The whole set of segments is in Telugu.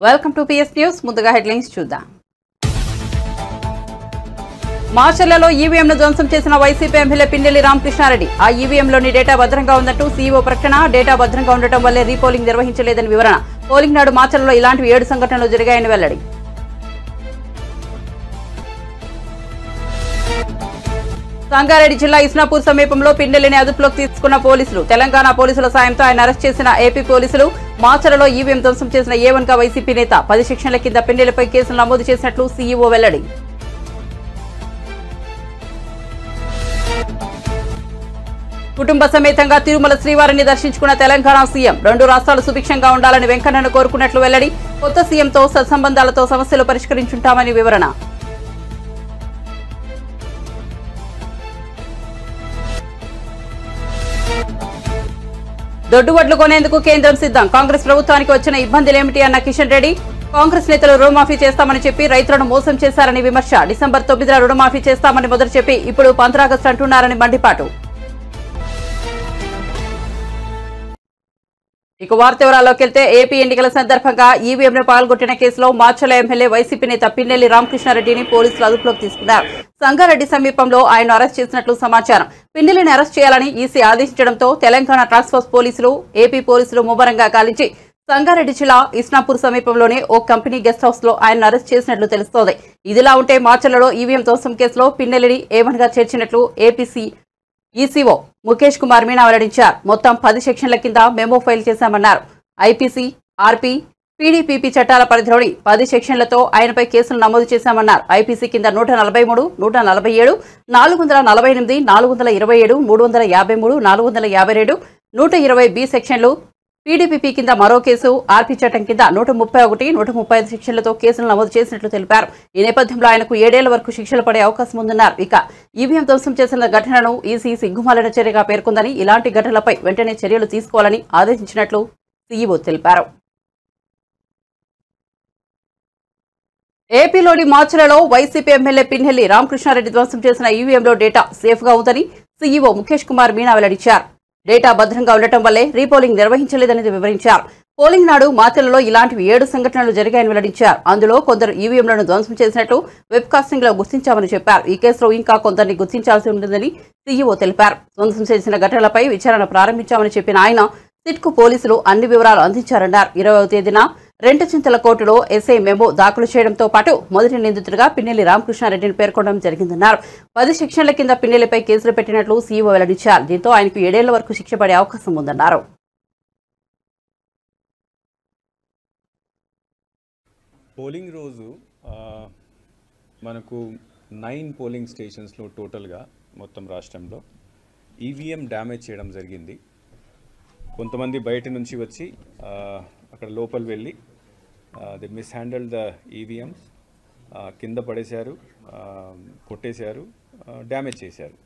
Welcome to PS news. ముందుగా హెడ్లైన్స్ చూద్దాం. మాచర్లలో ఈవీఎంను ధ్వంసం చేసిన వైసీపీ ఎమ్మెల్యే పిన్నెల్లి రామకృష్ణారెడ్డి. ఆ ఈవీఎంలోని డేటా భద్రంగా ఉందంటూ సీఈఓ ప్రకటన. డేటా భద్రంగా ఉండటం వల్లే రీపోలింగ్ నిర్వహించలేదని వివరణ. పోలింగ్ నాడు మాచర్లలో ఇలాంటివి 7 సంఘటనలు జరిగాయని వెల్లడి. సంగారెడ్డి జిల్లా ఇస్నాపూర్ సమీపంలో పిన్నెల్లిని అదుపులోకి తీసుకున్న పోలీసులు. తెలంగాణ పోలీసుల సాయంతో ఆయన అరెస్ట్ చేసిన ఏపీ పోలీసులు. మాచర్లలో ఈవీఎం ధ్వంసం చేసిన A1గా వైసీపీ నేత. 10 సెక్షన్ల కింద పిన్నెల్లిపై కేసులు నమోదు చేసినట్లు సీఈఓ వెల్లడి. కుటుంబ సమేతంగా తిరుమల శ్రీవారిని దర్శించుకున్న తెలంగాణ సీఎం. 2 రాష్ట్రాలు సుభిక్షంగా ఉండాలని వెంకన్నను కోరుకున్నట్లు వెల్లడి. కొత్త సీఎంతో సత్సంబంధాలతో సమస్యలు పరిష్కరించుంటామని వివరణ. దొడ్డువడ్లు కొనేందుకు కేంద్రం సిద్ధం. కాంగ్రెస్ ప్రభుత్వానికి వచ్చిన ఇబ్బందులేమిటి అన్న కిషన్ రెడ్డి. కాంగ్రెస్ నేతలు రుణమాఫీ చేస్తామని చెప్పి రైతులను మోసం చేశారని విమర్శ. డిసెంబర్ 9న రుణమాఫీ చేస్తామని మొదలు చెప్పి ఇప్పుడు 15 ఆగస్టు అంటున్నారని మండిపాటు. ఇక వార్త వివరాల్లోకి వెళ్తే ఏపీ ఎన్నికల సందర్భంగా ఈవీఎంను పాల్గొట్టిన కేసులో మాచర్ల ఎమ్మెల్యే వైసీపీ నేత పిన్నెల్లి రామకృష్ణారెడ్డిని పోలీసులు అదుపులోకి తీసుకున్నారు. సంగారెడ్డి సమీపంలో ఆయన అరెస్ట్ చేసినట్లు సమాచారం. పిన్నెల్లిని అరెస్ట్ చేయాలని ఈసీ ఆదేశించడంతో తెలంగాణ టాస్క్ ఫోర్స్ పోలీసులు, ఏపీ పోలీసులు ముమ్మరంగా గాలించి సంగారెడ్డి జిల్లా ఇస్నాపూర్ సమీపంలోని ఓ కంపెనీ గెస్ట్ హౌస్ లో ఆయన అరెస్ట్ చేసినట్లు తెలుస్తోంది. ఇదిలా ఉంటే మాచర్లలో ఈవీఎం ధ్వంసం కేసులో పిన్నెల్లిని A1గా చేర్చినట్లు ఏపీసీ ఈసీఓ ముఖేష్ కుమార్ మీనా వెల్లడించారు. మొత్తం 10 సెక్షన్ల కింద మెమో ఫైల్ చేశామన్నారు. ఐపీసీ, ఆర్పీ, పీడీపీపీ చట్టాల పరిధిలోని 10 సెక్షన్లతో ఆయనపై కేసులు నమోదు చేశామన్నారు. ఐపీసీ కింద 143, 147, 448, 427, 353, 452, 120 సెక్షన్లు, పీడీపీపీ కింద మరో కేసు, ఆర్పీ చట్టం కింద 131, 135 సెక్షన్లతో కేసులు నమోదు చేసినట్లు తెలిపారు. ఈ నేపథ్యంలో ఆయనకు 7 ఏళ్ల వరకు శిక్షలు పడే అవకాశం ఉందన్నారు. ఇక ఈవీఎం ధ్వంసం చేసిన ఘటనను ఈసీ సిగ్గుమాలిన చర్యగా పేర్కొందని, ఇలాంటి ఘటనలపై వెంటనే చర్యలు తీసుకోవాలని ఆదేశించినట్లు సీఈఓ తెలిపారు. ఏపీలోని మాచర్లలో వైసీపీ ఎమ్మెల్యే పిన్నెల్లి రామకృష్ణారెడ్డి ధ్వంసం చేసిన ఈవీఎంలో డేటా సేఫ్గా ఉందని సీఈఓ ముఖేష్ కుమార్ మీనా వెల్లడించారు. డేటా భద్రంగా ఉండటం వల్లే రీపోలింగ్ నిర్వహించలేదని వివరించారు. పోలింగ్ నాడు మాచర్లలో ఇలాంటివి 7 సంఘటనలు జరిగాయని వెల్లడించారు. అందులో కొందరు ఈవీఎంలను ధ్వంసం చేసినట్టు వెబ్ కాస్టింగ్ లో గుర్తించామని చెప్పారు. ఈ కేసులో ఇంకా కొందరిని గుర్తించాల్సి ఉంటుందని సీఈఓ తెలిపారు. ధ్వంసం చేసిన ఘటనలపై విచారణ ప్రారంభించామని చెప్పిన ఆయన సిట్కు పోలీసులు అన్ని వివరాలు అందించారన్నారు. 20వ తేదీన రెంటచింతల కోర్టులో ఎస్ఐ మెమో దాఖలు చేయడంతో పాటు మొదటి నిందితుడిగా పిన్నెల్లి రామకృష్ణారెడ్డిని పేర్కొనడం జరిగిందన్నారు. 10 సెక్షన్ల కింద పిన్నెల్లిపై కేసులు పెట్టినట్లు సీఈఓ వెల్లడించారు. దీంతో ఆయనకు 7 ఏళ్ల వరకు శిక్ష పడే అవకాశం ఉందన్నారు. పోలింగ్ రోజు మనకు 9 పోలింగ్ స్టేషన్స్లో టోటల్గా మొత్తం రాష్ట్రంలో ఈవీఎం డ్యామేజ్ చేయడం జరిగింది. కొంతమంది బయట నుంచి వచ్చి అక్కడ లోపల వెళ్ళి ది మిస్హ్యాండిల్ ద ఈవీఎంస్, కింద పడేశారు, కొట్టేశారు, డ్యామేజ్ చేశారు.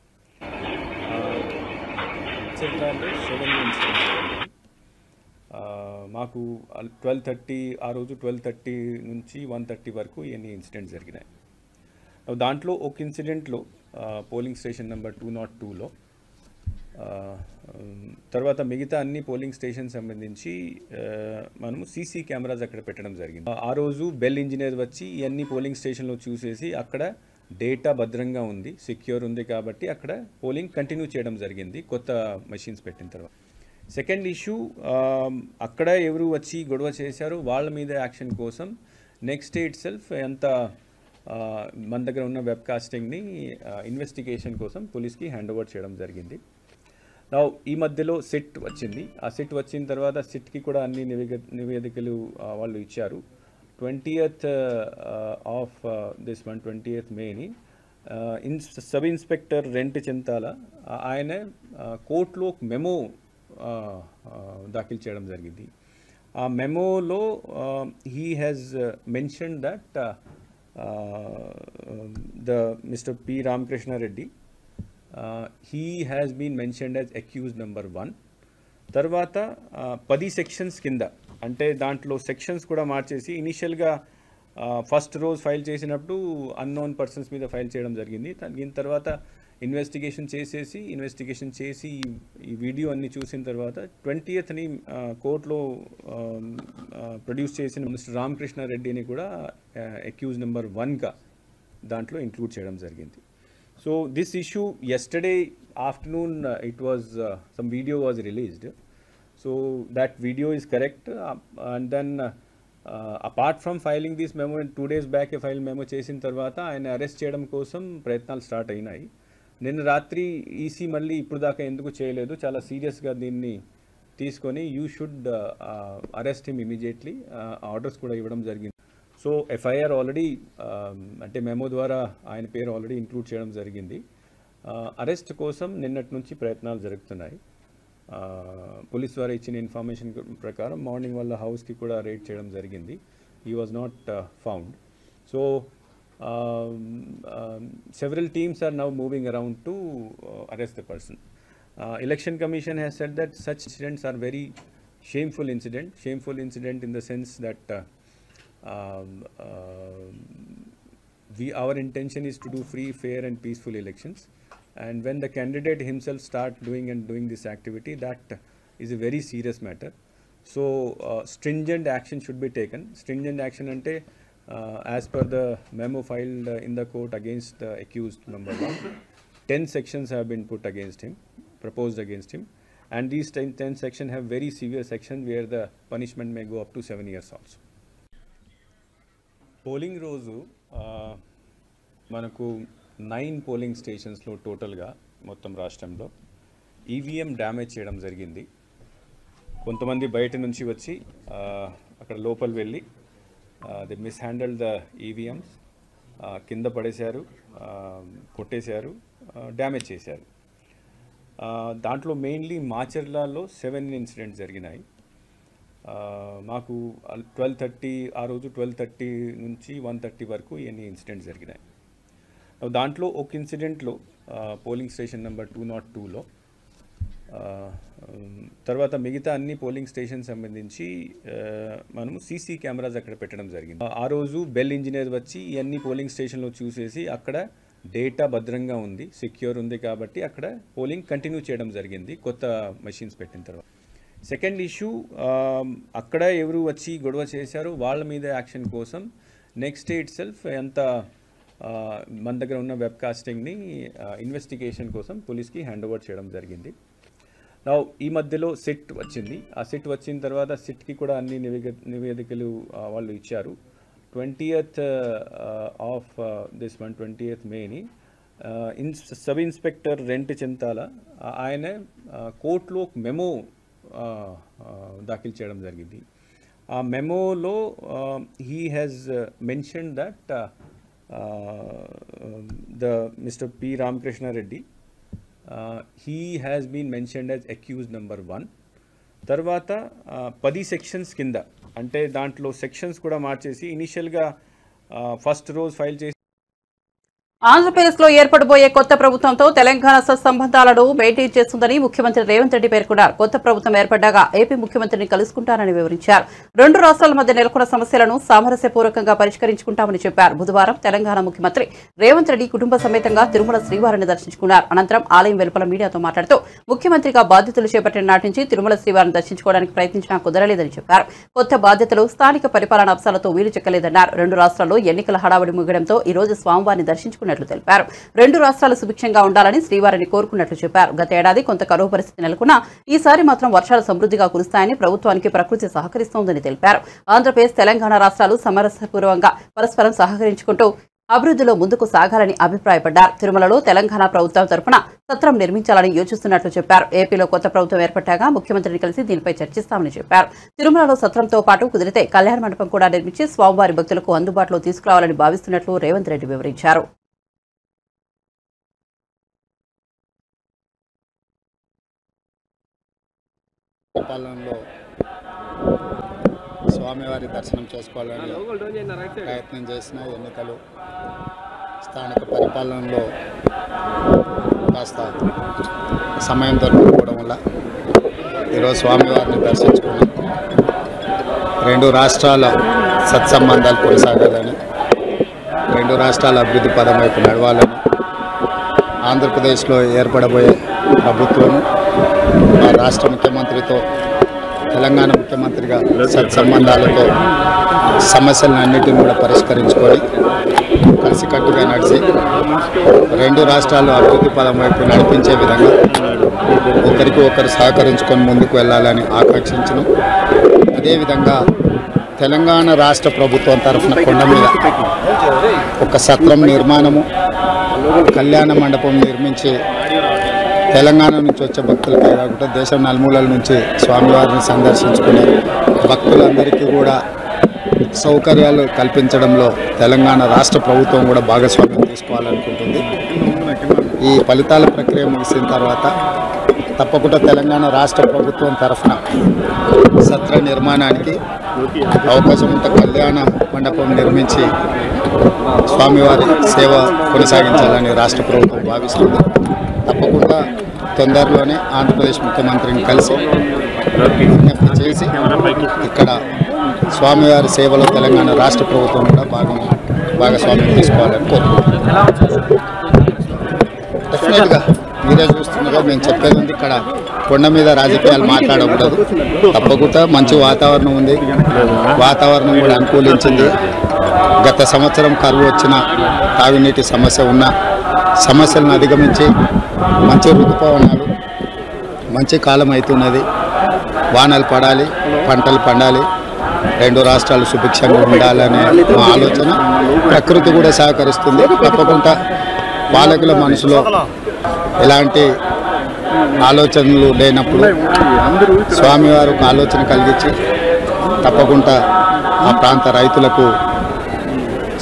మాకు 12:30 ఆ రోజు 12:30 నుంచి 1:30 వరకు ఎన్ని ఇన్సిడెంట్స్ జరిగినాయి. దాంట్లో ఒక ఇన్సిడెంట్లో పోలింగ్ స్టేషన్ నెంబర్ 202లో తర్వాత మిగతా అన్ని పోలింగ్ స్టేషన్ సంబంధించి మనము సీసీ కెమెరాస్ అక్కడ పెట్టడం జరిగింది. ఆ రోజు బెల్ ఇంజనీర్ వచ్చి ఇవన్నీ పోలింగ్ స్టేషన్లో చూసేసి అక్కడ డేటా భద్రంగా ఉంది, సెక్యూర్ ఉంది కాబట్టి అక్కడ పోలింగ్ కంటిన్యూ చేయడం జరిగింది కొత్త మెషిన్స్ పెట్టిన తర్వాత. సెకండ్ ఇష్యూ, అక్కడ ఎవరు వచ్చి గొడవ చేశారో వాళ్ళ మీద యాక్షన్ కోసం నెక్స్ట్ డే ఇట్ సెల్ఫ్ ఎంత మన దగ్గర ఉన్న వెబ్ కాస్టింగ్ని ఇన్వెస్టిగేషన్ కోసం పోలీస్కి హ్యాండ్ ఓవర్ చేయడం జరిగింది. ఈ మధ్యలో సిట్ వచ్చింది. ఆ సిట్ వచ్చిన తర్వాత సిట్కి కూడా అన్ని నివేదికలు వాళ్ళు ఇచ్చారు. 20th of this month 20th మేని సబ్ ఇన్స్పెక్టర్ రెంట్ చింతాల ఆయన కోర్టులో మెమో దాఖలు చేయడం జరిగింది. ఆ మెమోలో he has mention that the mister P Ramakrishna Reddy he has been mentioned as accused number 1. తర్వాత 10 సెక్షన్స్ కింద, అంటే దాంట్లో సెక్షన్స్ కూడా మార్చేసి ఇనిషియల్గా ఫస్ట్ రోజు ఫైల్ చేసినప్పుడు అన్నోన్ పర్సన్స్ మీద ఫైల్ చేయడం జరిగింది. దీని తర్వాత ఇన్వెస్టిగేషన్ చేసి ఈ వీడియో అన్ని చూసిన తర్వాత 20th కోర్టులో ప్రొడ్యూస్ చేసిన మిస్టర్ రామకృష్ణారెడ్డిని కూడా అక్యూజ్ నెంబర్ 1గా దాంట్లో ఇంక్లూడ్ చేయడం జరిగింది. So this issue yesterday afternoon it was some video was released. So that video is correct, and then apart from filing this memo 2 days back a file memo చేసిన తర్వాత ఆయన అరెస్ట్ చేయడం కోసం ప్రయత్నాలు స్టార్ట్ అయినాయి. నిన్న రాత్రి ఈసీ మళ్ళీ ఇప్పుడు దాకా ఎందుకు చేయలేదు, చాలా సీరియస్గా దీన్ని తీసుకొని you should arrest him immediately orders కూడా ఇవ్వడం జరిగింది. సో ఎఫ్ఐఆర్ ఆల్రెడీ అంటే మెమో ద్వారా ఆయన పేరు ఆల్రెడీ ఇంక్లూడ్ చేయడం జరిగింది. అరెస్ట్ కోసం నిన్నటి నుంచి ప్రయత్నాలు జరుగుతున్నాయి. పోలీస్ ద్వారా ఇచ్చిన ఇన్ఫర్మేషన్ ప్రకారం మార్నింగ్ వాళ్ళ హౌస్కి కూడా రేడ్ చేయడం జరిగింది. He was not found. So several teams are now moving around to arrest the person. Election Commission has said that such incidents are very shameful incident in the sense that our intention is to do free, fair and peaceful elections, and when the candidate himself start doing this activity, that is a very serious matter. So stringent action should be taken. Stringent action ante as per the memo filed in the court against the accused number 1, 10 sections have been proposed against him, and these 10 sections have very severe sections where the punishment may go up to 7 years also. Polling రోజు మనకు 9 పోలింగ్ స్టేషన్స్లో టోటల్గా మొత్తం రాష్ట్రంలో ఈవీఎం డ్యామేజ్ చేయడం జరిగింది. కొంతమంది బయట నుంచి వచ్చి అక్కడ లోపల వెళ్ళి దే మిస్హ్యాండిల్ ద ఈవీఎంస్, కింద పడేశారు, కొట్టేశారు, డ్యామేజ్ చేశారు. దాంట్లో మెయిన్లీ మాచర్లలో 7 ఇన్సిడెంట్స్ జరిగినాయి. మాకు 12:30 ఆ రోజు 12:30 నుంచి 1:30 వరకు ఎన్ని ఇన్సిడెంట్స్ జరిగినాయి. దాంట్లో ఒక ఇన్సిడెంట్లో పోలింగ్ స్టేషన్ నెంబర్ 202లో, తర్వాత మిగతా అన్ని పోలింగ్ స్టేషన్ సంబంధించి మనము సీసీ కెమెరాస్ అక్కడ పెట్టడం జరిగింది. ఆ రోజు బెల్ ఇంజనీర్ వచ్చి ఇవన్నీ పోలింగ్ స్టేషన్లో చూసేసి అక్కడ డేటా భద్రంగా ఉంది, సెక్యూర్ ఉంది కాబట్టి అక్కడ పోలింగ్ కంటిన్యూ చేయడం జరిగింది కొత్త మెషిన్స్ పెట్టిన తర్వాత. సెకండ్ ఇష్యూ, అక్కడ ఎవరు వచ్చి గొడవ చేశారో వాళ్ళ మీద యాక్షన్ కోసం నెక్స్ట్ డే ఇట్ సెల్ఫ్ ఎంత మన దగ్గర ఉన్న వెబ్కాస్టింగ్ని ఇన్వెస్టిగేషన్ కోసం పోలీస్కి హ్యాండ్ ఓవర్ చేయడం జరిగింది. ఈ మధ్యలో సిట్ వచ్చింది. ఆ సిట్ వచ్చిన తర్వాత సిట్కి కూడా అన్ని నివేదికలు వాళ్ళు ఇచ్చారు. 20th of this month 20th మేని సబ్ ఇన్స్పెక్టర్ రెంట్ చింతాల ఆయన కోర్టులో మెమో దాఖలు చేయడం జరిగింది. ఆ మెమోలో he has mention that the mister P Ramakrishna Reddy he has been mentioned as accused number 1. తర్వాత 10 సెక్షన్స్ కింద, అంటే దాంట్లో సెక్షన్స్ కూడా మార్చేసి ఇనిషియల్గా ఫస్ట్ రోజు ఫైల్ చేసి ఆంధ్రప్రదేశ్లో ఏర్పడబోయే కొత్త ప్రభుత్వంతో తెలంగాణ సత్సంబంధాలను మెయింటైన్ చేస్తుందని ముఖ్యమంత్రి రేవంత్ రెడ్డి పేర్కొన్నారు. కొత్త ప్రభుత్వం ఏర్పడ్డాక ఏపీ ముఖ్యమంత్రిని కలుసుకుంటారని వివరించారు. 2 రాష్ట్రాల మధ్య నెలకొన్న సమస్యలను సామరస్యపూర్వకంగా పరిష్కరించుకుంటామని చెప్పారు. బుధవారం తెలంగాణ ముఖ్యమంత్రి రేవంత్ రెడ్డి కుటుంబ సమేతంగా తిరుమల శ్రీవారిని దర్శించుకున్నారు. అనంతరం ఆలయం వెలుపల మీడియాతో మాట్లాడుతూ ముఖ్యమంత్రిగా బాధ్యతలు చేపట్టిన నాటి నుంచి తిరుమల శ్రీవారిని దర్శించుకోవడానికి ప్రయత్నించినా కుదరలేదని చెప్పారు. కొత్త బాధ్యతలు, స్థానిక పరిపాలన అంశాలతో వీలు చెక్కలేదన్నారు. 2 రాష్ట్రాల్లో ఎన్నికల హడావుడి ముగియడంతో ఈ రోజు స్వామివారిని దర్శించుకున్నట్లు తెలిపారు. 2 రాష్ట్రాలు సుభిక్షంగా ఉండాలని శ్రీవారిని కోరుకున్నట్లు చెప్పారు. గత ఏడాది కొంత కరువు పరిస్థితి నెలకొన్నా ఈసారి మాత్రం వర్షాలు సమృద్ధిగా కురుస్తాయని, ప్రభుత్వానికి ప్రకృతి సహకరిస్తోందని తెలిపారు. ఆంధ్రప్రదేశ్, తెలంగాణ రాష్ట్రాలు సామరస్యపూర్వకంగా పరస్పరం సహకరించుకుంటూ అభివృద్ధిలో ముందుకు సాగాలని అభిప్రాయపడ్డారు. తిరుమలలో తెలంగాణ ప్రభుత్వం తరఫున సత్రం నిర్మించాలని యోచిస్తున్నట్లు చెప్పారు. ఏపీలో కొత్త ప్రభుత్వం ఏర్పడ్డాక ముఖ్యమంత్రిని కలిసి దీనిపై చర్చిస్తామని చెప్పారు. తిరుమలలో సత్రంతో పాటు కుదిరితే కళ్యాణ మండపం కూడా నిర్మించి స్వామివారి భక్తులకు అందుబాటులో తీసుకురావాలని భావిస్తున్నట్లు రేవంత్ రెడ్డి వివరించారు. పాలనలో స్వామివారి దర్శనం చేసుకోవాలని ప్రయత్నం చేసిన ఎన్నికలు, స్థానిక పరిపాలనలో కాస్త సమయం దొరకకపోవడం వల్ల ఈరోజు స్వామివారిని దర్శించుకుని 2 రాష్ట్రాల సత్సంబంధాలు కొనసాగాలని, 2 రాష్ట్రాల అభివృద్ధి పదం వైపు నడవాలని ఆంధ్రప్రదేశ్లో ఏర్పడబోయే ప్రభుత్వము మా రాష్ట్ర ముఖ్యమంత్రితో తెలంగాణ ముఖ్యమంత్రిగా సత్సంబంధాలతో సమస్యలన్నిటిని కూడా పరిష్కరించుకొని కలిసికట్టుగా నడిచి రెండు రాష్ట్రాలు అభివృద్ధి పదం వైపు నడిపించే విధంగా ఒకరికి ఒకరు సహకరించుకొని ముందుకు వెళ్ళాలని ఆకాంక్షించను. అదేవిధంగా తెలంగాణ రాష్ట్ర ప్రభుత్వం తరఫున కొండ మీద ఒక సత్రం నిర్మాణము, కళ్యాణ మండపం నిర్మించి తెలంగాణ నుంచి వచ్చే భక్తులకే కాకుండా దేశం నలుమూలల నుంచి స్వామివారిని సందర్శించుకునే భక్తులందరికీ కూడా సౌకర్యాలు కల్పించడంలో తెలంగాణ రాష్ట్ర ప్రభుత్వం కూడా భాగస్వామ్యం తీసుకోవాలనుకుంటుంది. ఈ ఫలితాల ప్రక్రియ ముగిసిన తర్వాత తప్పకుండా తెలంగాణ రాష్ట్ర ప్రభుత్వం తరఫున సత్ర నిర్మాణానికి అవకాశం ఉంటే కళ్యాణ మండపం నిర్మించి స్వామివారి సేవ కొనసాగించాలని రాష్ట్ర ప్రభుత్వం భావిస్తుంది. తప్పకుండా తొందరలోనే ఆంధ్రప్రదేశ్ ముఖ్యమంత్రిని కలిసి విజ్ఞప్తి చేసి ఇక్కడ స్వామివారి సేవలో తెలంగాణ రాష్ట్ర ప్రభుత్వం కూడా భాగస్వామ్యం తీసుకోవాలని కోరుకుంటున్నాను. డెఫినెట్గా మీరే చూస్తున్నారో మేము చెప్పేది ఉంది, ఇక్కడ కొండ మీద రాజకీయాలు మాట్లాడకూడదు. తప్పకుండా మంచి వాతావరణం ఉంది, వాతావరణం కూడా అనుకూలించింది. గత సంవత్సరం కరువు వచ్చిన తాగునీటి సమస్య ఉన్న సమస్యలను అధిగమించి మంచి ఋతుపవనాలు, మంచి కాలం అవుతున్నది. వానలు పడాలి, పంటలు పండాలి, రెండు రాష్ట్రాలు సుభిక్షంగా ఉండాలనే మా ఆలోచన. ప్రకృతి కూడా సహకరిస్తుంది. తప్పకుండా పాలకుల మనసులో ఎలాంటి ఆలోచనలు లేనప్పుడు స్వామివారు ఒక ఆలోచన కలిగించి తప్పకుండా ఆ ప్రాంత రైతులకు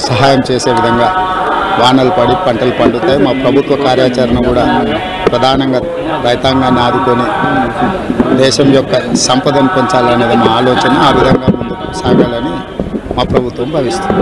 సహాయం చేసే విధంగా వానలు పడి పంటలు పండుతాయి. మా ప్రభుత్వ కార్యాచరణ కూడా ప్రధానంగా రైతాంగాన్ని ఆదుకొని దేశం యొక్క సంపదను పెంచాలనేది మా ఆలోచన. ఆ విధంగా ముందుకు సాగాలని మా ప్రభుత్వం భావిస్తుంది.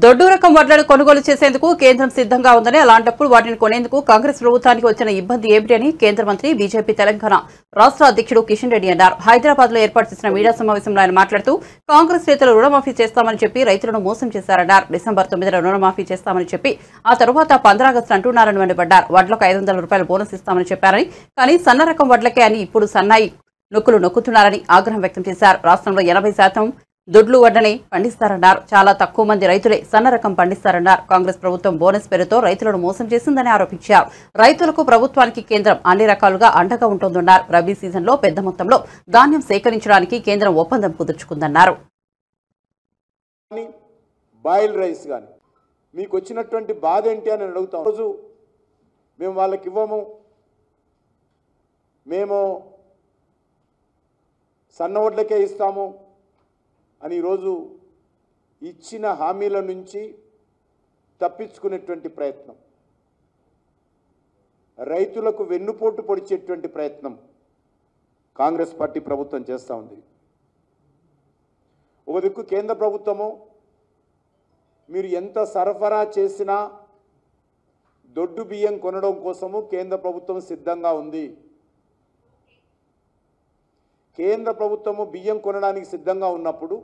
దొడ్డు రకం వడ్లను కొనుగోలు చేసేందుకు కేంద్రం సిద్ధంగా ఉందని, అలాంటప్పుడు వాటిని కొనేందుకు కాంగ్రెస్ ప్రభుత్వానికి వచ్చిన ఇబ్బంది ఏమిటి అని కేంద్ర మంత్రి బీజేపీ తెలంగాణ రాష్ట్ర అధ్యక్షుడు కిషన్ రెడ్డి అన్నారు. హైదరాబాద్ లో ఏర్పాటు చేసిన మీడియా సమావేశంలో ఆయన మాట్లాడుతూ కాంగ్రెస్ నేతలు రుణమాఫీ చేస్తామని చెప్పి రైతులను మోసం చేశారన్నారు. డిసెంబర్ 9న రుణమాఫీ చేస్తామని చెప్పి ఆ తరువాత 15 ఆగస్టు అంటున్నారని మండిపడ్డారు. వడ్లకు 500 రూపాయల బోనస్ ఇస్తామని చెప్పారని, కానీ సన్న రకం వడ్లకే అని ఇప్పుడు సన్నాయి నొక్కులు నొక్కుతున్నారని ఆగ్రహం వ్యక్తం చేశారు. రాష్ట్రంలో 80% దొడ్లు వడ్డని పండిస్తారన్నారు. చాలా తక్కువ మంది రైతులే సన్న రకం పండిస్తారన్నారు. కాంగ్రెస్ ప్రభుత్వం బోనస్ పేరుతో రైతులను మోసం చేసిందని ఆరోపించారు. రైతులకు ప్రభుత్వానికి కేంద్రం అన్ని రకాలుగా అండగా ఉంటుందన్నారు. రబీ సీజన్లో పెద్ద మొత్తంలో ధాన్యం సేకరించడానికి కేంద్రం ఒప్పందం కుదుర్చుకుందన్నారు. బాయిల్ రైస్ కానీ మీకు వచ్చినటువంటి బాధ ఏంటి అని అడుగుతాం. రోజు మేము వాళ్ళకి ఇవ్వము, మేము సన్న వడ్లకే ఇస్తాము అని ఈరోజు ఇచ్చిన హామీల నుంచి తప్పించుకునేటువంటి ప్రయత్నం, రైతులకు వెన్నుపోటు పొడిచేటువంటి ప్రయత్నం కాంగ్రెస్ పార్టీ ప్రభుత్వం చేస్తూ ఉంది. ఒక దిక్కు కేంద్ర ప్రభుత్వము మీరు ఎంత సరఫరా చేసినా దొడ్డు బియ్యం కొనడం కోసము కేంద్ర ప్రభుత్వం సిద్ధంగా ఉంది. కేంద్ర ప్రభుత్వము బియ్యం కొనడానికి సిద్ధంగా ఉన్నప్పుడు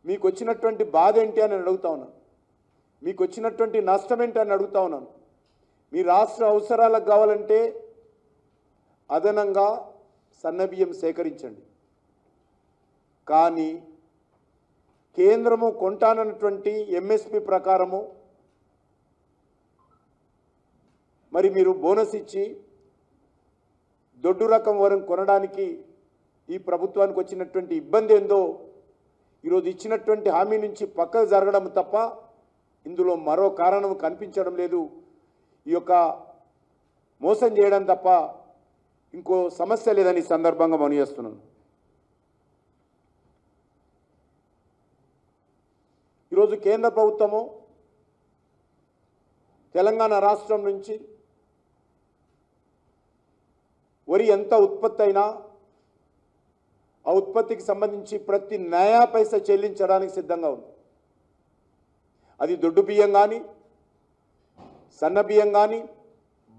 మీకు వచ్చినటువంటి బాధ ఏంటి అని అడుగుతా ఉన్నాను, మీకు వచ్చినటువంటి నష్టం ఏంటి అని అడుగుతా ఉన్నాను. మీ రాష్ట్ర అవసరాలకు కావాలంటే అదనంగా సన్నబియ్యం సేకరించండి, కానీ కేంద్రము కొంటానన్నటువంటి ఎంఎస్పి ప్రకారము మరి మీరు బోనస్ ఇచ్చి దొడ్డు రకం వరం కొనడానికి ఈ ప్రభుత్వానికి వచ్చినటువంటి ఇబ్బంది ఏందో ఈరోజు ఇచ్చినటువంటి హామీ నుంచి పక్కకు జరగడం తప్ప ఇందులో మరో కారణం కనిపించడం లేదు. ఈ యొక్క మోసం చేయడం తప్ప ఇంకో సమస్య లేదని సందర్భంగా మనం చేస్తున్నాను. ఈరోజు కేంద్ర ప్రభుత్వము తెలంగాణ రాష్ట్రం నుంచి వరి ఎంత ఉత్పత్తి అయినా ఆ ఉత్పత్తికి సంబంధించి ప్రతి నయా పైసా చెల్లించడానికి సిద్ధంగా ఉంది. అది దొడ్డు బియ్యం కానీ, సన్న బియ్యం కానీ,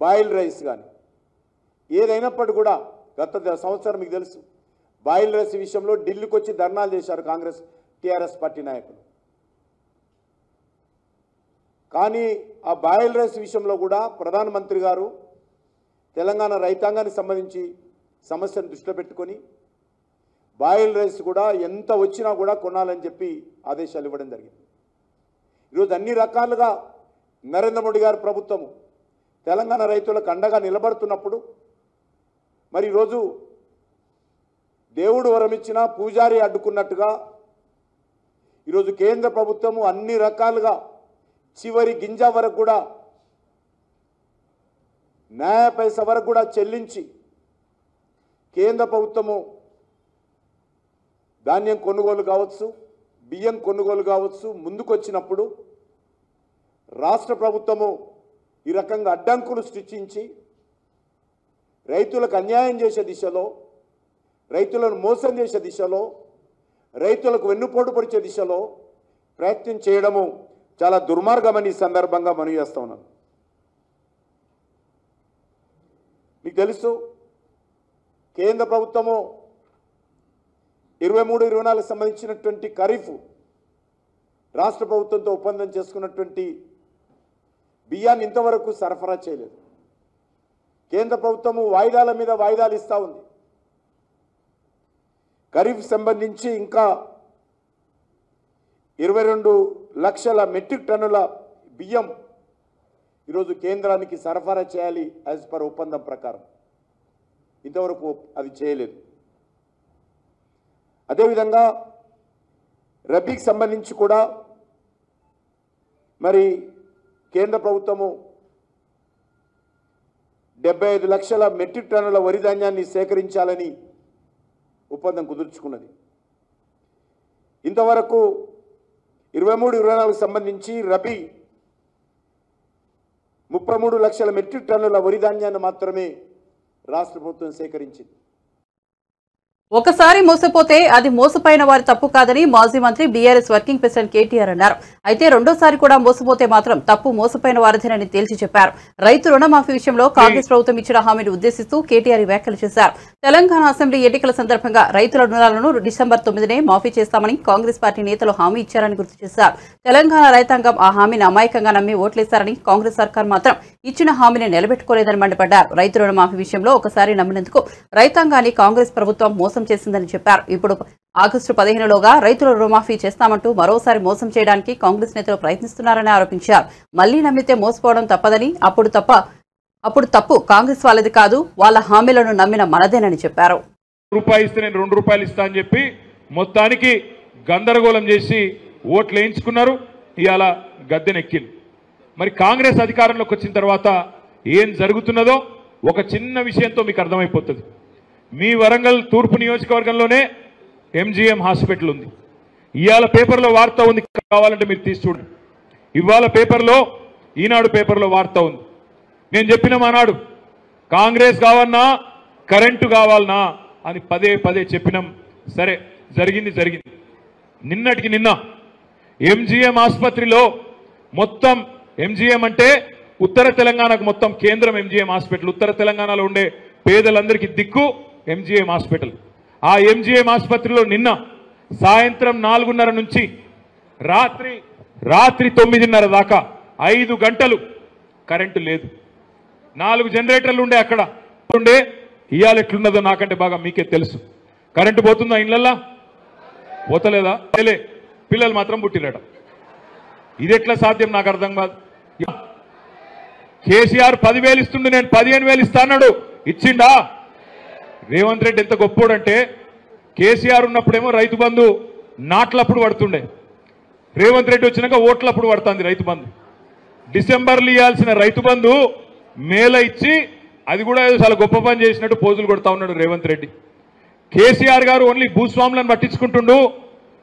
బాయిల్ రైస్ కానీ ఏదైనప్పటికీ కూడా గత సంవత్సరం మీకు తెలుసు బాయిల్ రైస్ విషయంలో ఢిల్లీకి వచ్చి ధర్నాలు చేశారు కాంగ్రెస్ టీఆర్ఎస్ పార్టీ నాయకులు. కానీ ఆ బాయిల్ రైస్ విషయంలో కూడా ప్రధానమంత్రి గారు తెలంగాణ రైతాంగానికి సంబంధించి సమస్యను దృష్టిలో పెట్టుకొని బాయిల్ రైస్ కూడా ఎంత వచ్చినా కూడా కొనాలని చెప్పి ఆదేశాలు ఇవ్వడం జరిగింది. ఈరోజు అన్ని రకాలుగా నరేంద్ర మోడీ గారి ప్రభుత్వము తెలంగాణ రైతులకు అండగా నిలబడుతున్నప్పుడు మరి ఈరోజు దేవుడు వరమిచ్చిన పూజారి అడ్డుకున్నట్టుగా ఈరోజు కేంద్ర ప్రభుత్వము అన్ని రకాలుగా చివరి గింజ వరకు కూడా న్యాయ పైస వరకు కూడా చెల్లించి కేంద్ర ప్రభుత్వము ధాన్యం కొనుగోలు కావచ్చు, బియ్యం కొనుగోలు కావచ్చు ముందుకొచ్చినప్పుడు రాష్ట్ర ప్రభుత్వము ఈ రకంగా అడ్డంకులు సృష్టించి రైతులకు అన్యాయం చేసే దిశలో, రైతులను మోసం చేసే దిశలో, రైతులకు వెన్నుపోటు పొడిచే దిశలో ప్రయత్నం చేయడము చాలా దుర్మార్గమని ఈ సందర్భంగా మనవి చేస్తా ఉన్నాను. మీకు తెలుసు కేంద్ర ప్రభుత్వము 23-24 సంబంధించినటువంటి ఖరీఫ్ రాష్ట్ర ప్రభుత్వంతో ఒప్పందం చేసుకున్నటువంటి బియ్యాన్ని ఇంతవరకు సరఫరా చేయలేదు. కేంద్ర ప్రభుత్వము వాయిదాల మీద వాయిదాలు ఇస్తూ ఉంది. ఖరీఫ్ సంబంధించి ఇంకా 22 లక్షల మెట్రిక్ టన్నుల బియ్యం ఈరోజు కేంద్రానికి సరఫరా చేయాలి యాజ్ పర్ ఒప్పందం ప్రకారం. ఇంతవరకు అది చేయలేదు. అదేవిధంగా రబీకి సంబంధించి కూడా మరి కేంద్ర ప్రభుత్వము 75 లక్షల మెట్రిక్ టన్నుల వరి ధాన్యాన్ని సేకరించాలని ఒప్పందం కుదుర్చుకున్నది. ఇంతవరకు 23-24 సంబంధించి రబీ 33 లక్షల మెట్రిక్ టన్నుల వరి ధాన్యాన్ని మాత్రమే రాష్ట్ర ప్రభుత్వం సేకరించింది. ఒకసారి మోసపోతే అది మోసపోయిన వారి తప్పు కాదని మాజీ మంత్రి బీఆర్ఎస్ వర్కింగ్ ప్రెసిడెంట్ కేటీఆర్ అన్నారు. అయితే రెండోసారి కూడా మోసపోతే మాత్రం తప్పు మోసపోయిన వారిదేనని తేల్చి చెప్పారు. రైతు రుణమాఫీ విషయంలో కాంగ్రెస్ ప్రభుత్వం ఇచ్చిన హామీని ఉద్దేశిస్తూ కేటీఆర్ వ్యాఖ్యలు చేశారు. తెలంగాణ అసెంబ్లీ ఎన్నికల సందర్భంగా రైతుల రుణాలను డిసెంబర్ 9నే మాఫీ చేస్తామని కాంగ్రెస్ పార్టీ నేతలు హామీ ఇచ్చారని గుర్తు చేశారు. తెలంగాణ రైతాంగం ఆ హామీని అమాయకంగా నమ్మి ఓట్లేశారని, కాంగ్రెస్ సర్కార్ మాత్రం ఇచ్చిన హామీని నిలబెట్టుకోలేదని మండిపడ్డారు. రైతు రుణమాఫీ విషయంలో ఒకసారి నమ్మినందుకు రైతాంగాన్ని కాంగ్రెస్ ప్రభుత్వం మోసం చేసిందని చెప్పారు. ఇప్పుడు ఆగస్టు 15లోగా రైతుల రుణమాఫీ చేస్తామంటూ మరోసారి మోసం చేయడానికి కాంగ్రెస్ నేతలు ప్రయత్నిస్తున్నారని ఆరోపించారు. మళ్లీ నమ్మితే మోసపోవడం తప్పదని, అప్పుడు తప్పు కాంగ్రెస్ వాళ్ళది కాదు, వాళ్ళ హామీలను నమ్మిన మనదేనని చెప్పారు. రూపాయి ఇస్తే నేను 2 రూపాయలు ఇస్తా అని చెప్పి మొత్తానికి గందరగోళం చేసి ఓట్లు వేయించుకున్నారు. ఇవాళ గద్దెనెక్కింది. మరి కాంగ్రెస్ అధికారంలోకి వచ్చిన తర్వాత ఏం జరుగుతున్నదో ఒక చిన్న విషయంతో మీకు అర్థమైపోతుంది. మీ వరంగల్ తూర్పు నియోజకవర్గంలోనే ఎంజీఎం హాస్పిటల్ ఉంది. ఇవాళ పేపర్లో వార్త ఉంది, కావాలంటే మీరు తీసి చూడండి. ఇవాళ పేపర్లో, ఈనాడు పేపర్లో వార్త ఉంది. నేను చెప్పిన మానాడు కాంగ్రెస్ కావన్నా కరెంటు కావాలనా అని పదే పదే చెప్పినాం. సరే, జరిగింది. నిన్నటికి నిన్న ఎంజీఎం ఆసుపత్రిలో మొత్తం, ఎంజీఎం అంటే ఉత్తర తెలంగాణకు మొత్తం కేంద్రం ఎంజీఎం హాస్పిటల్. ఉత్తర తెలంగాణలో ఉండే పేదలందరికీ దిక్కు ఎంజీఎం హాస్పిటల్. ఆ ఎంజీఎం ఆసుపత్రిలో నిన్న సాయంత్రం 4:30 నుంచి రాత్రి 9:30 దాకా 5 గంటలు కరెంటు లేదు. 4 జనరేటర్లు ఉండే అక్కడ ఉండే. ఇవాళ ఎట్లున్నదో నాకంటే బాగా మీకే తెలుసు. కరెంటు పోతుందా ఇళ్ళల్లా? పోతలేదా? పిల్లలు మాత్రం పుట్టిరట. ఇది ఎట్లా సాధ్యం నాకు అర్థం కాదు. కేసీఆర్ 10,000 ఇస్తుండే, నేను 15,000 ఇస్తా అన్నాడు. ఇచ్చిండా? రేవంత్ రెడ్డి ఎంత గొప్పోడంటే కేసీఆర్ ఉన్నప్పుడేమో రైతు బంధు నాట్లప్పుడు పడుతుండే, రేవంత్ రెడ్డి వచ్చినాక ఓట్లప్పుడు పడుతుంది రైతు బంధు. డిసెంబర్లో ఇవ్వాల్సిన రైతు బంధు మేల ఇచ్చి అది కూడా ఏదో చాలా గొప్ప పని చేసినట్టు పోజులు కొడతా ఉన్నాడు రేవంత్ రెడ్డి. కేసీఆర్ గారు ఓన్లీ భూస్వాములను పట్టించుకుంటుండు.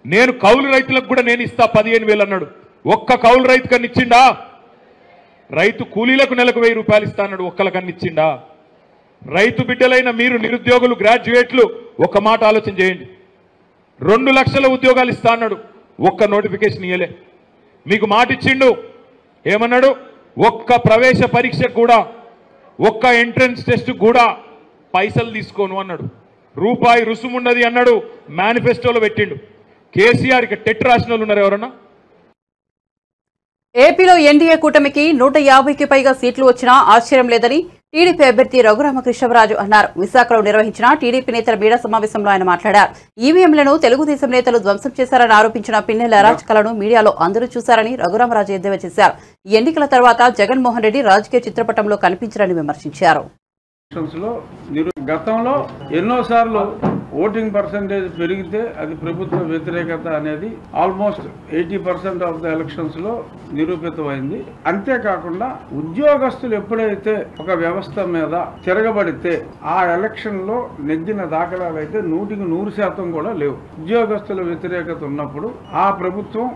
నేను కౌలు రైతులకు కూడా నేను ఇస్తా 15,000 అన్నాడు. ఒక్క కౌలు రైతు కన్నా ఇచ్చిండా? రైతు కూలీలకు నెలకు 1,000 రూపాయలు ఇస్తా అన్నాడు. ఒక్కలకన్నా ఇచ్చిండా? రైతు బిడ్డలైన మీరు నిరుద్యోగులు, గ్రాడ్యుయేట్లు ఒక్క మాట ఆలోచన చేయండి. 2 లక్షల ఉద్యోగాలు ఇస్తా అన్నాడు. ఒక్క నోటిఫికేషన్ ఇయ్యలే. మీకు మాట ఇచ్చిండు. ఏమన్నాడు? ఒక్క ప్రవేశ పరీక్ష కూడా, ఒక్క ఎంట్రన్స్ టెస్ట్ కూడా పైసలు తీసుకోను అన్నాడు. రూపాయి రుసుమున్నది అన్నాడు. మేనిఫెస్టోలో పెట్టిండు. కేసీఆర్ ఇక టెట్ రాసిన వాళ్ళు ఉన్నారు ఎవరన్నా? ఏపీలో ఎన్డీఏ కూటమికి 150కి పైగా సీట్లు వచ్చినా ఆశ్చర్యం లేదని టీడీపీ అభ్యర్థి రఘురామకృష్ణరాజు అన్నారు. విశాఖలో నిర్వహించిన టీడీపీ నేతల మీడియా సమావేశంలో ఆయన మాట్లాడారు. ఈవీఎంలను తెలుగుదేశం నేతలు ధ్వంసం చేశారని ఆరోపించిన పిన్నెల అరాచకాలను మీడియాలో అందరూ చూశారని రఘురామరాజు ఎద్దేవా చేశారు. ఈ ఎన్నికల తర్వాత జగన్మోహన్ రెడ్డి రాజకీయ చిత్రపటంలో కనిపించారని విమర్శించారు. గతంలో ఎన్నోసార్లు ఓటింగ్ పర్సంటేజ్ పెరిగితే అది ప్రభుత్వ వ్యతిరేకత అనేది ఆల్మోస్ట్ 80% ఆఫ్ ద ఎలక్షన్స్ లో నిరూపితమైంది. అంతేకాకుండా ఉద్యోగస్తులు ఎప్పుడైతే ఒక వ్యవస్థ మీద తిరగబడితే ఆ ఎలక్షన్ లో నెగ్గిన దాఖలాలు అయితే 100% కూడా లేవు. ఉద్యోగస్తుల వ్యతిరేకత ఉన్నప్పుడు ఆ ప్రభుత్వం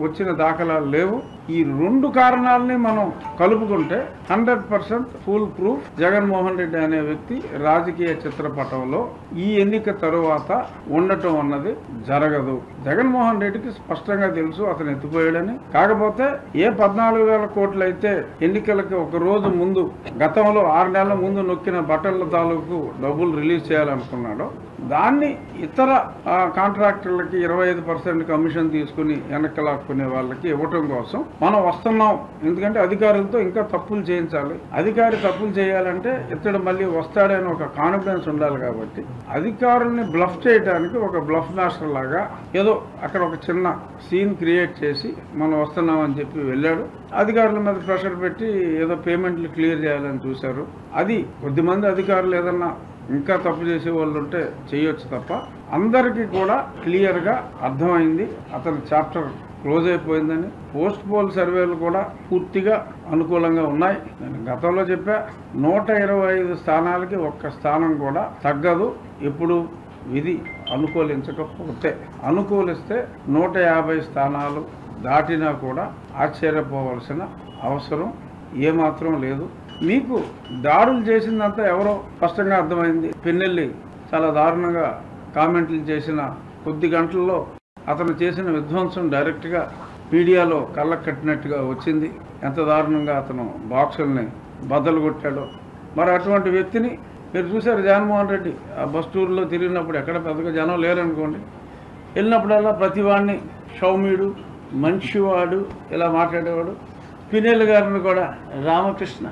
వచ్చిన దాఖలాలు లేవు. ఈ రెండు కారణాలని మనం కలుపుకుంటే 100% ఫుల్ ప్రూఫ్ జగన్మోహన్ రెడ్డి అనే వ్యక్తి రాజకీయ చిత్రపటంలో ఈ ఎన్నిక తరువాత ఉండటం అన్నది జరగదు. జగన్మోహన్ రెడ్డికి స్పష్టంగా తెలుసు అతను ఎత్తుపోయాడని. కాకపోతే ఏ 14,000 కోట్లు అయితే ఎన్నికలకి ఒక రోజు ముందు గతంలో 6 నెలల ముందు నొక్కిన బట్టల తాలూకు డబ్బులు రిలీజ్ చేయాలనుకున్నాడో దాన్ని ఇతర కాంట్రాక్టర్లకి 25% కమిషన్ తీసుకుని వెనక్కి లాక్కునే వాళ్ళకి ఇవ్వటం కోసం మనం వస్తున్నాం. ఎందుకంటే అధికారులతో ఇంకా తప్పులు చేయించాలి. అధికారి తప్పులు చేయాలంటే ఇతడు మళ్ళీ వస్తాడని ఒక కాన్ఫిడెన్స్ ఉండాలి. కాబట్టి అధికారుల్ని బ్లఫ్ చేయడానికి ఒక బ్లఫ్ మాస్టర్ లాగా ఏదో అక్కడ ఒక చిన్న సీన్ క్రియేట్ చేసి మనం వస్తున్నామని చెప్పి వెళ్ళాడు. అధికారుల మీద ప్రెషర్ పెట్టి ఏదో పేమెంట్లు క్లియర్ చేయాలని చూశారు. అది కొద్దిమంది అధికారులు ఏదన్నా ఇంకా తప్పు చేసే వాళ్ళు ఉంటే చేయొచ్చు తప్ప అందరికీ కూడా క్లియర్గా అర్థమైంది అతని చాప్టర్ క్లోజ్ అయిపోయిందని. పోస్ట్ పోల్ సర్వేలు కూడా పూర్తిగా అనుకూలంగా ఉన్నాయి. నేను గతంలో చెప్పా 125 స్థానాలకి ఒక్క స్థానం కూడా తగ్గదు. ఎప్పుడు విధి అనుకూలించకపోతే, అనుకూలిస్తే 150 స్థానాలు దాటినా కూడా ఆశ్చర్యపోవలసిన అవసరం ఏమాత్రం లేదు. మీకు దాడులు చేసిందంతా ఎవరో స్పష్టంగా అర్థమైంది. పిన్నెల్లి చాలా దారుణంగా కామెంట్లు చేసిన కొద్ది గంటల్లో అతను చేసిన విధ్వంసం డైరెక్ట్గా మీడియాలో కళ్ళకు కట్టినట్టుగా వచ్చింది. ఎంత దారుణంగా అతను బాక్సుల్ని బద్దలు కొట్టాడో. మరి అటువంటి వ్యక్తిని మీరు చూశారు. జగన్మోహన్ రెడ్డి ఆ బస్ టూర్లో తిరిగినప్పుడు ఎక్కడ పెద్దగా జనం లేరనుకోండి, వెళ్ళినప్పుడల్లా ప్రతివాడిని సౌమ్యుడు, మంచివాడు ఇలా మాట్లాడేవాడు. పిన్నెల్లి గారిని కూడా రామకృష్ణ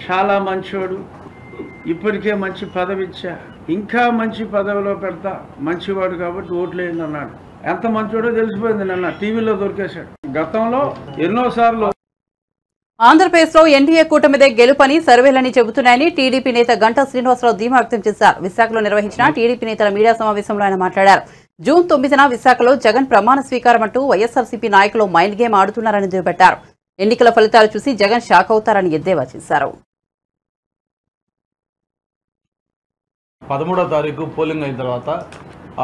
చాలా మంచివాడు, ఇప్పటికే మంచి పదవి ఇచ్చా, ఇంకా మంచి పదవిలో పెడతా, మంచివాడు కాబట్టి ఓట్లేయండి అన్నాడు. ఎంత మంచివాడో తెలిసిపోయింది. నిన్న టీవీలో దొరికేశాడు. గతంలో ఎన్నోసార్లు ఆంధ్రప్రదేశ్లో ఎన్డీఏ కూటమిదే గెలుపని సర్వేలని చెబుతున్నాయని టీడీపీ నేత గంటా శ్రీనివాసరావు ధీమా వ్యక్తం చేశారు. విశాఖలో నిర్వహించిన టీడీపీ నేతల మీడియా సమావేశంలో ఆయన మాట్లాడారు. జూన్ 9న విశాఖలో జగన్ ప్రమాణ స్వీకారం అంటూ వైఎస్ఆర్సీపీ నాయకులు మైండ్ గేమ్ ఆడుతున్నారని దుయ్యబట్టారు. ఎన్నికల ఫలితాలు చూసి జగన్ షాక్ అవుతారని ఎద్దేవా చేశారు. 13వ తారీఖు పోలింగ్ అయిన తర్వాత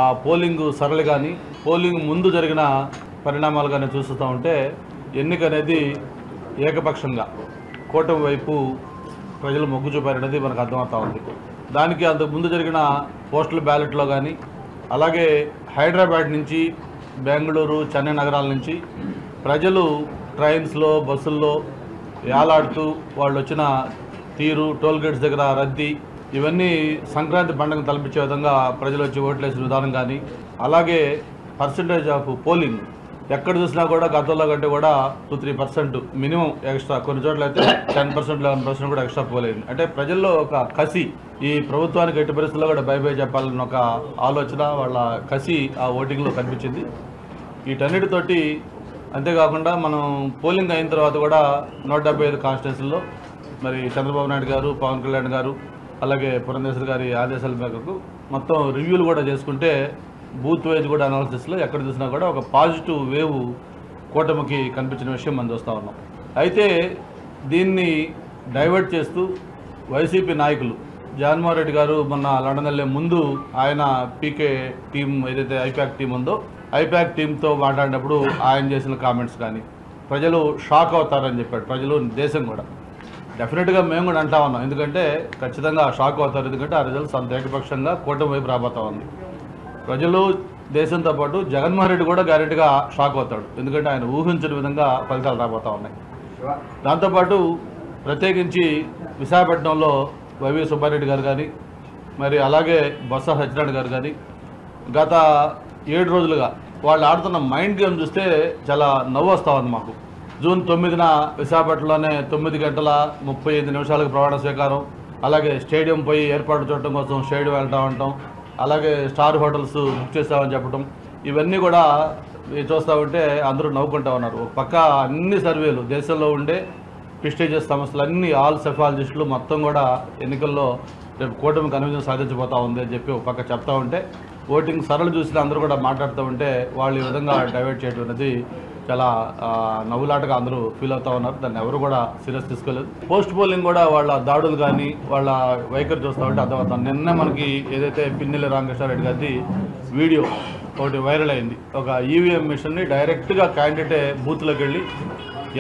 ఆ పోలింగ్ సరళి కానీ పోలింగ్ ముందు జరిగిన పరిణామాలు కానీ చూస్తూ ఉంటే ఎన్నిక అనేది ఏకపక్షంగా కూటమి వైపు ప్రజలు మొగ్గు చూపారనేది మనకు అర్థమవుతూ ఉంది. దానికి అంతకు ముందు జరిగిన పోస్టల్ బ్యాలెట్లో కానీ అలాగే హైదరాబాద్ నుంచి బెంగళూరు, చెన్నై నగరాల నుంచి ప్రజలు ట్రైన్స్లో, బస్సుల్లో యాలాడుతూ వాళ్ళు వచ్చిన తీరు, టోల్ గేట్స్ దగ్గర రద్దీ, ఇవన్నీ సంక్రాంతి పండుగను తలపించే విధంగా ప్రజలు వచ్చి ఓట్లేసిన విధానం కానీ అలాగే పర్సంటేజ్ ఆఫ్ పోలింగ్ ఎక్కడ చూసినా కూడా గతంలో కంటే కూడా 2-3% మినిమం ఎక్స్ట్రా, కొన్ని చోట్ల అయితే 10%, 11% కూడా ఎక్స్ట్రా పోలేదు. అంటే ప్రజల్లో ఒక కసి, ఈ ప్రభుత్వానికి ఎట్టి పరిస్థితుల్లో కూడా బై చెప్పాలన్న ఒక ఆలోచన, వాళ్ళ కసి ఆ ఓటింగ్లో కనిపించింది. వీటన్నిటితోటి అంతేకాకుండా మనం పోలింగ్ అయిన తర్వాత కూడా 175 కాన్స్టిట్యున్సీల్లో మరి చంద్రబాబు నాయుడు గారు, పవన్ కళ్యాణ్ గారు అలాగే పురంధేశ్వరి గారి ఆదేశాల మేరకు మొత్తం రివ్యూలు కూడా చేసుకుంటే బూత్ వైజ్ కూడా అనాలిసిస్లో ఎక్కడ చూసినా కూడా ఒక పాజిటివ్ వేవ్ కూటమికి కనిపించిన విషయం మనం చూస్తూ ఉన్నాం. అయితే దీన్ని డైవర్ట్ చేస్తూ వైసీపీ నాయకులు జగన్మోహన్ రెడ్డి గారు మొన్న లండన్ వెళ్ళే ముందు ఆయన పీకే టీం ఏదైతే ఐపాక్ టీం ఉందో ఐపాక్ టీంతో మాట్లాడినప్పుడు ఆయన చేసిన కామెంట్స్ కానీ ప్రజలు షాక్ అవుతారని చెప్పాడు. ప్రజలు, దేశం కూడా డెఫినెట్గా మేము కూడా అంటా ఉన్నాం. ఎందుకంటే ఖచ్చితంగా షాక్ అవుతారు. ఎందుకంటే ఆ రిజల్ట్స్ అంత ఏకపక్షంగా కూటమి వైపు రాబోతా ఉంది. ప్రజలు, దేశంతో పాటు జగన్మోహన్ రెడ్డి కూడా గ్యారెంటీగా షాక్ అవుతాడు. ఎందుకంటే ఆయన ఊహించిన విధంగా ఫలితాలు రాబోతూ ఉన్నాయి. దాంతోపాటు ప్రత్యేకించి విశాఖపట్నంలో వైవి సుబ్బారెడ్డి గారు కానీ మరి అలాగే బొత్స సత్యనారాయణ గారు కానీ గత 7 రోజులుగా వాళ్ళు ఆడుతున్న మైండ్ గేమ్ చూస్తే చాలా నవ్వు వస్తూ ఉంది మాకు. జూన్ 9న విశాఖపట్నంలోనే 9:35 ప్రమాణ స్వీకారం. అలాగే స్టేడియం పోయి ఏర్పాటు చూడటం కోసం స్టేడియం వెళ్తామంటాం. అలాగే స్టార్ హోటల్స్ బుక్ చేస్తామని చెప్పడం, ఇవన్నీ కూడా చూస్తూ ఉంటే అందరూ నవ్వుకుంటా ఉన్నారు. ఒక పక్క అన్ని సర్వేలు దేశంలో ఉండే ప్రెస్టీజియస్ సంస్థలు అన్ని ఆల్ సెఫాలజిస్టులు మొత్తం కూడా ఎన్నికల్లో రేపు కూటమి కన్విజన్ సాధించబోతా ఉంది అని చెప్పి ఒక పక్క చెప్తా ఉంటే, ఓటింగ్ సరళి చూసిన అందరూ కూడా మాట్లాడుతూ ఉంటే వాళ్ళు ఈ విధంగా డైవర్ట్ చేయడం అనేది చాలా నవ్వులాటగా అందరూ ఫీల్ అవుతూ ఉన్నారు. దాన్ని ఎవరు కూడా సీరియస్ తీసుకోలేదు. పోస్ట్ పోలింగ్ కూడా వాళ్ళ దాడులు కానీ వాళ్ళ వైఖరి చూస్తూ ఉంటే అర్థమవుతాం. నిన్న మనకి ఏదైతే పిన్నెల్లి రామకృష్ణారెడ్డి గారి వీడియో ఒకటి వైరల్ అయింది. ఒక ఈవీఎం మిషన్ని డైరెక్ట్గా క్యాండిడేట్ బూత్లోకి వెళ్ళి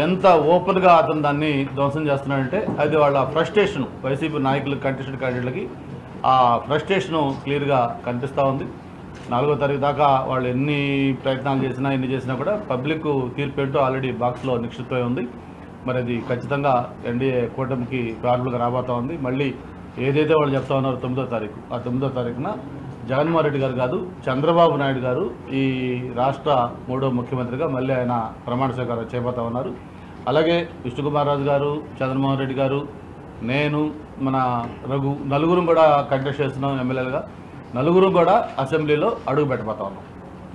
ఎంత ఓపెన్గా అతను దాన్ని ధ్వంసం చేస్తున్నాడంటే అది వాళ్ళ ఫ్రస్ట్రేషను, వైసీపీ నాయకులకు కంటెస్టెడ్ క్యాండిడేట్లకి ఆ ఫ్రస్ట్రేషను క్లియర్గా కనిపిస్తూ ఉంది. 4వ తారీఖు దాకా వాళ్ళు ఎన్ని ప్రయత్నాలు చేసినా ఎన్ని చేసినా కూడా పబ్లిక్ తీర్పు ఏంటో ఆల్రెడీ బాక్స్లో నిక్షిప్తమై ఉంది. మరి అది ఖచ్చితంగా ఎన్డీఏ కూటమికి ఫేవరబుల్గా రాబోతూ ఉంది. మళ్ళీ ఏదైతే వాళ్ళు చెప్తా ఉన్నారో 9వ తారీఖు, ఆ 9వ తారీఖున జగన్మోహన్ రెడ్డి గారు కాదు చంద్రబాబు నాయుడు గారు ఈ రాష్ట్ర 3వ ముఖ్యమంత్రిగా మళ్ళీ ఆయన ప్రమాణ స్వీకారం చేయబోతా ఉన్నారు. అలాగే విష్ణుకుమార్ రాజు గారు, చంద్రమోహన్ రెడ్డి గారు, నేను, మన రఘు నలుగురు కూడా కంటెస్ట్ చేస్తున్నాం ఎమ్మెల్యేలుగా. నలుగురు కూడా అసెంబ్లీలో అడుగు పెట్టబోతా ఉన్నాం.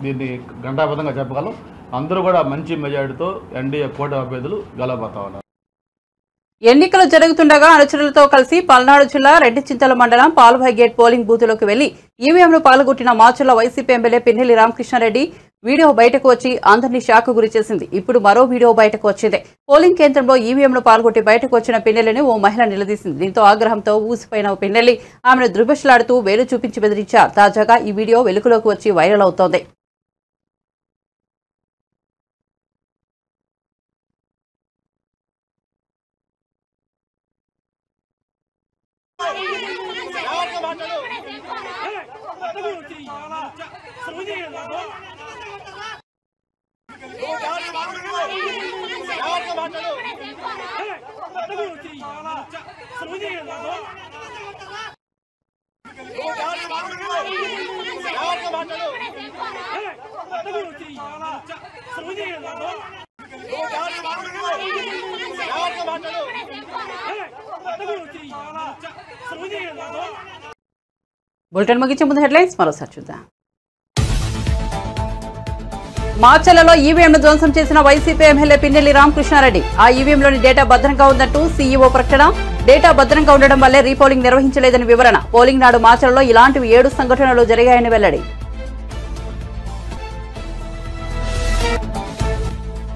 దీన్ని ఘంటాబద్ధంగా చెప్పగలం. అందరూ కూడా మంచి మెజారిటీతో ఎన్డీఏ కూటమి అభ్యర్థులు గెలవబోతా ఉన్నారు. ఎన్నికలు జరుగుతుండగా అనుచరులతో కలిసి పల్నాడు జిల్లా రెడ్డిచింతల మండలం పాల్భాయ్ గేట్ పోలింగ్ బూత్లోకి వెళ్లి ఈవీఎంలో పాల్గొట్టిన Macherla YCP MLA Pinnelli Ramakrishna Reddy video బయటకు వచ్చి అందరినీ షాక్ గురి చేసింది. ఇప్పుడు మరో వీడియో బయటకు వచ్చింది. పోలింగ్ కేంద్రంలో ఈవీఎంలో పాల్గొట్టి బయటకు వచ్చిన పిన్నెల్లిని ఓ మహిళ నిలదీసింది. దీంతో ఆగ్రహంతో ఊసిపోయిన పిన్నెల్లి ఆమెను దుర్భషలాడుతూ వేలు చూపించి బెదిరించారు. తాజాగా ఈ వీడియో వెలుగులోకి వచ్చి వైరల్ అవుతోంది. బులెటిన్ ముగించే ముందు హెడ్లైన్స్ మరోసారి చూద్దాం. మాచర్లలో ఈవీఎంను ధ్వంసం చేసిన వైసీపీ ఎమ్మెల్యే పిన్నెల్లి రామకృష్ణారెడ్డి. ఆ ఈవీఎంలోని డేటా భద్రంగా ఉందంటూ సీఈఓ ప్రకటన. డేటా భద్రంగా ఉండడం వల్లే రీపోలింగ్ నిర్వహించలేదని వివరణ. పోలింగ్ నాడు మాచర్లలో ఇలాంటివి 7 సంఘటనలు జరిగాయని వెల్లడి.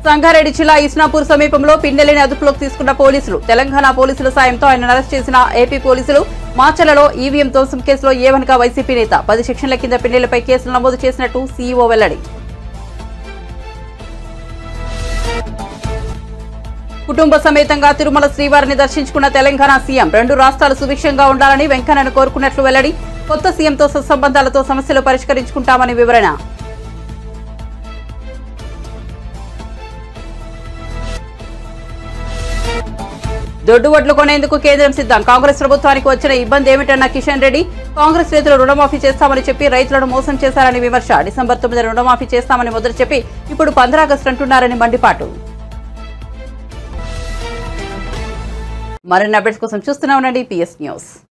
సంగారెడ్డి జిల్లా ఇస్నాపూర్ సమీపంలో పిన్నెల్లిని అదుపులోకి తీసుకున్న పోలీసులు. తెలంగాణ పోలీసుల సాయంతో ఆయన అరెస్ట్ చేసిన ఏపీ పోలీసులు. మాచర్లలో ఈవీఎం ధ్వంసం కేసులో ఏవన్గా వైసీపీ నేత. 10 సెక్షన్ల కింద పిన్నెల్లిపై కేసులు నమోదు చేసినట్టు సీఈఓ వెల్లడి. కుటుంబ సమేతంగా తిరుమల శ్రీవారిని దర్శించుకున్న తెలంగాణ సీఎం. 2 రాష్ట్రాలు సుభిక్షంగా ఉండాలని వెంకన్నను కోరుకున్నట్లు వెల్లడి. కొత్త సీఎంతో సత్సంబంధాలతో సమస్యలు పరిష్కరించుకుంటామని వివరణ. దొడ్డు వడ్లు కొనేందుకు కేంద్రం సిద్ధం. కాంగ్రెస్ ప్రభుత్వానికి వచ్చిన ఇబ్బంది ఏమిటన్న కిషన్ రెడ్డి. కాంగ్రెస్ నేతలు రుణమాఫీ చేస్తామని చెప్పి రైతులను మోసం చేశారని విమర్శ. డిసెంబర్ 9 రుణమాఫీ చేస్తామని మొదలు చెప్పి ఇప్పుడు 15 ఆగస్టు అంటున్నారని మండిపాటు. మరిన్ని అప్డేట్స్ కోసం చూస్తూనే ఉండండి PS న్యూస్.